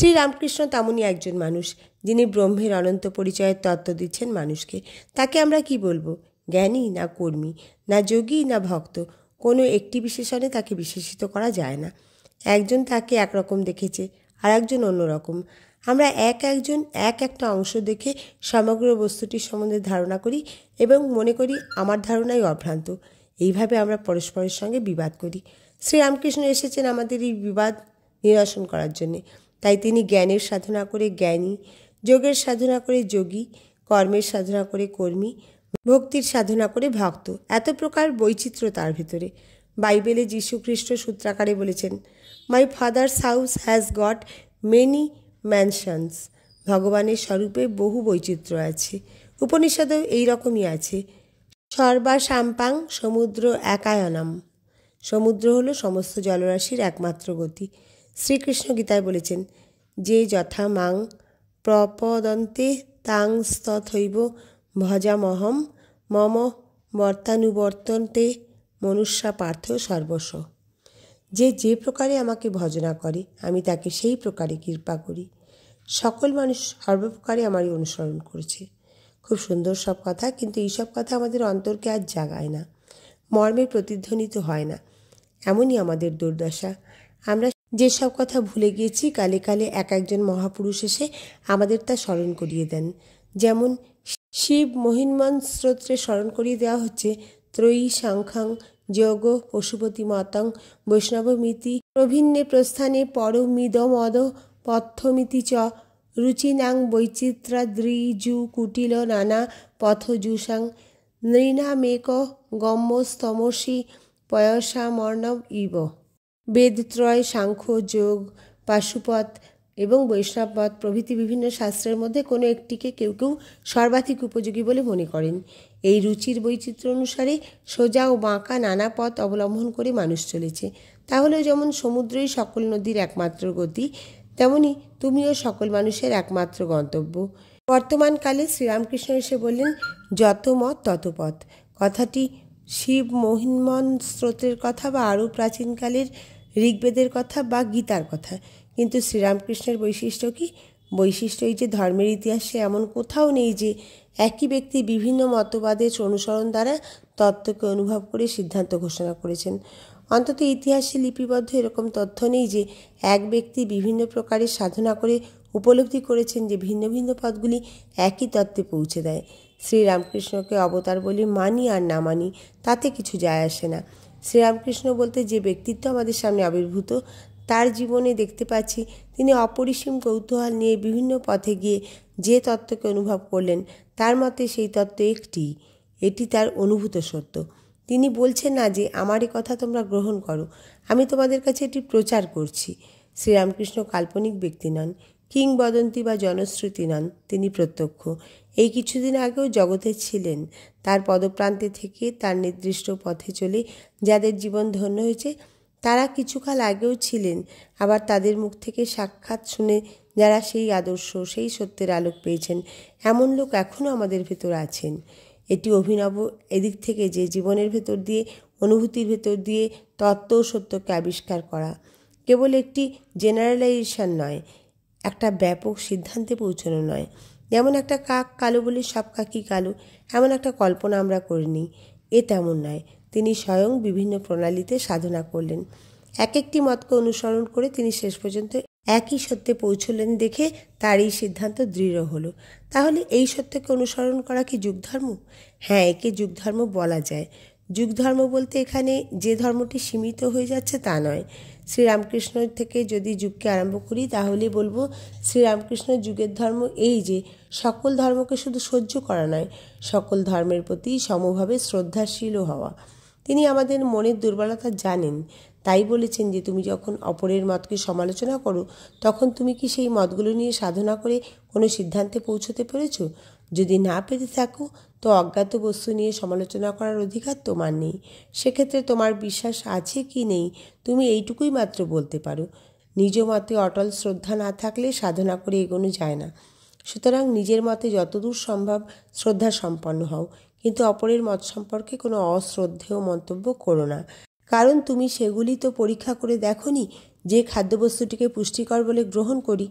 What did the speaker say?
শ্রীরামকৃষ্ণ তেমনই একজন মানুষ, যিনি ব্রহ্মের অনন্ত পরিচয়ের তত্ত্ব দিচ্ছেন মানুষকে। তাকে আমরা কি বলবো? জ্ঞানী না কর্মী, না যোগী না ভক্ত, কোনো একটি বিশেষণে তাকে বিশেষিত করা যায় না। একজন তাকে একরকম দেখেছে, আর একজন অন্যরকম। আমরা একজন একটা অংশ দেখে সমগ্র বস্তুটির সম্বন্ধে ধারণা করি এবং মনে করি আমার ধারণাই অভ্রান্ত। এইভাবে আমরা পরস্পরের সঙ্গে বিবাদ করি। শ্রীরামকৃষ্ণ এসেছেন আমাদের এই বিবাদ নিরসন করার জন্যে। তাই তিনি জ্ঞানের সাধনা করে জ্ঞানী, যোগের সাধনা করে যোগী, কর্মের সাধনা করে কর্মী, ভক্তির সাধনা করে ভক্ত। এত প্রকার বৈচিত্র্য তার ভিতরে। বাইবেলে যীশুখ্রিস্ট সূত্রাকারে বলেছেন, my father's house has got many mansions. ভগবানের স্বরূপে বহু বৈচিত্র্য আছে। উপনিষদেও এইরকমই আছে। সর্বাসাম্পাং সমুদ্র একায়নম। সমুদ্র হলো সমস্ত জলরাশির একমাত্র গতি। শ্রীকৃষ্ণ গীতায় বলেছেন, যে যথা মাং প্রপদন্তে তাং তথৈব ভজামহম মম বর্তানুবর্তন্তে মনুষ্যা পার্থ সর্বস্ব। যে যে প্রকারে আমাকে ভজনা করে আমি তাকে সেই প্রকারে কৃপা করি। সকল মানুষ সর্বপ্রকারে আমারই অনুসরণ করছে। খুব সুন্দর সব কথা, কিন্তু এইসব কথা আমাদের অন্তরকে আর জাগায় না, মর্মে প্রতিধ্বনিত হয় না। এমনই আমাদের দুর্দশা। আমরা যেসব কথা ভুলে গিয়েছি, কালে কালে একজন মহাপুরুষ এসে আমাদের তা স্মরণ করিয়ে দেন। যেমন শিব মহিমন স্তোত্রে স্মরণ করিয়ে দেওয়া হচ্ছে, ত্রয়ী সাংখ্যাং যোগ পশুপতি মতং বৈষ্ণবমিতি প্রভিন্নে প্রস্থানে পরমিদমদ পথ্যমিতি চ রুচিনাং বৈচিত্রাদ্রিজু কুটিল নানা পথজুষাং নৃণামেক গম্যস্তমসি পয়সামর্ণব ইব। বেদত্রয়, সাংখ্য, যোগ, পাশুপথ এবং বৈষ্ণবপথ প্রভৃতি বিভিন্ন শাস্ত্রের মধ্যে কোনো একটিকে কেউ কেউ সর্বাধিক উপযোগী বলে মনে করেন। এই রুচির বৈচিত্র্য অনুসারে সোজা ও বাঁকা নানা পথ অবলম্বন করে মানুষ চলেছে। তাহলে যেমন সমুদ্রই সকল নদীর একমাত্র গতি, তেমনি তুমিও সকল মানুষের একমাত্র গন্তব্য। বর্তমানকালে শ্রীরামকৃষ্ণ এসে বললেন, যত মত তত পথ। কথাটি শিব মহিমন স্তোত্রের কথা বা আরও প্রাচীনকালের ঋগ্বেদের কথা বা গীতার কথা। কিন্তু শ্রীরামকৃষ্ণের বৈশিষ্ট্য কি? বৈশিষ্ট্য এই যে ধর্মের ইতিহাসে এমন কোথাও নেই যে একই ব্যক্তি বিভিন্ন মতবাদের অনুসরণ দ্বারা তত্ত্বকে অনুভব করে সিদ্ধান্ত ঘোষণা করেছেন। অন্তত ইতিহাসে লিপিবদ্ধ এরকম তথ্য নেই যে এক ব্যক্তি বিভিন্ন প্রকারের সাধনা করে উপলব্ধি করেছেন যে ভিন্ন ভিন্ন পথগুলি একই তত্ত্বে পৌঁছে দেয়। শ্রীরামকৃষ্ণকে অবতার বলে মানি আর না মানি তাতে কিছু যায় আসে না। শ্রীরামকৃষ্ণ বলতে যে ব্যক্তিত্ব আমাদের সামনে আবির্ভূত, তার জীবনে দেখতে পাচ্ছি তিনি অপরিসীম কৌতূহল নিয়ে বিভিন্ন পথে গিয়ে যে তত্ত্বকে অনুভব করলেন, তার মতে সেই তত্ত্ব একটি, এটি তার অনুভূত সত্য। তিনি বলছেন না যে আমার এ কথা তোমরা গ্রহণ করো, আমি তোমাদের কাছে এটি প্রচার করছি। শ্রীরামকৃষ্ণ কাল্পনিক ব্যক্তি নন, কিংবদন্তি বা জনশ্রুতি নন, তিনি প্রত্যক্ষ। এই কিছুদিন আগেও জগতে ছিলেন। তার পদপ্রান্তে থেকে তার নির্দিষ্ট পথে চলে যাদের জীবন ধন্য হয়েছে, তারা কিছুকাল আগেও ছিলেন। আবার তাদের মুখ থেকে সাক্ষাৎ শুনে যারা সেই আদর্শ, সেই সত্যের আলোক পেয়েছেন, এমন লোক এখনও আমাদের ভেতর আছেন। এটি অভিনব এদিক থেকে যে জীবনের ভেতর দিয়ে, অনুভূতির ভেতর দিয়ে তত্ত্ব ও সত্যকে আবিষ্কার করা কেবল একটি জেনারেলাইজেশন নয়, একটা ব্যাপক সিদ্ধান্তে পৌঁছানো নয়। যেমন একটা কাক কালো বলে সব কাকই কালো, এমন একটা কল্পনা আমরা করিনি, এ তেমন নয়। তিনি স্বয়ং বিভিন্ন প্রণালীতে সাধনা করলেন। এক একটি মতকে অনুসরণ করে তিনি শেষ পর্যন্ত একই সত্যে পৌঁছলেন দেখে তার এই সিদ্ধান্ত দৃঢ় হলো। তাহলে এই সত্যকে অনুসরণ করা কি যুগধর্ম? হ্যাঁ, একে যুগধর্ম বলা যায়। যুগধর্ম বলতে এখানে যে ধর্মটি সীমিত হয়ে যাচ্ছে তা নয়। শ্রীরামকৃষ্ণ থেকে যদি যুগকে আরম্ভ করি তাহলে বলবো শ্রীরামকৃষ্ণ যুগের ধর্ম এই যে সকল ধর্মকে শুধু সহ্য করা নয়, সকল ধর্মের প্রতি সমভাবে শ্রদ্ধাশীলও হওয়া। তিনি আমাদের মনের দুর্বলতা জানেন, তাই বলেছেন যে তুমি যখন অপরের মতকে সমালোচনা করো, তখন তুমি কি সেই মতগুলো নিয়ে সাধনা করে কোনো সিদ্ধান্তে পৌঁছতে পেরেছ? যদি না পেতে থাকো, তো অজ্ঞাত বস্তু নিয়ে সমালোচনা করার অধিকার তোমার নেই। সেক্ষেত্রে তোমার বিশ্বাস আছে কি নেই তুমি এইটুকুই মাত্র বলতে পারো। নিজ মতে অটল শ্রদ্ধা না থাকলে সাধনা করে এগোনো যায় না। সুতরাং নিজের মতে যতদূর সম্ভব শ্রদ্ধা সম্পন্ন হও, কিন্তু অপরের মত সম্পর্কে কোনো অশ্রদ্ধেয় মন্তব্য করো না। কারণ তুমি সেগুলি তো পরীক্ষা করে দেখোনি। যে খাদ্যবস্তুটিকে পুষ্টিকর বলে গ্রহণ করি,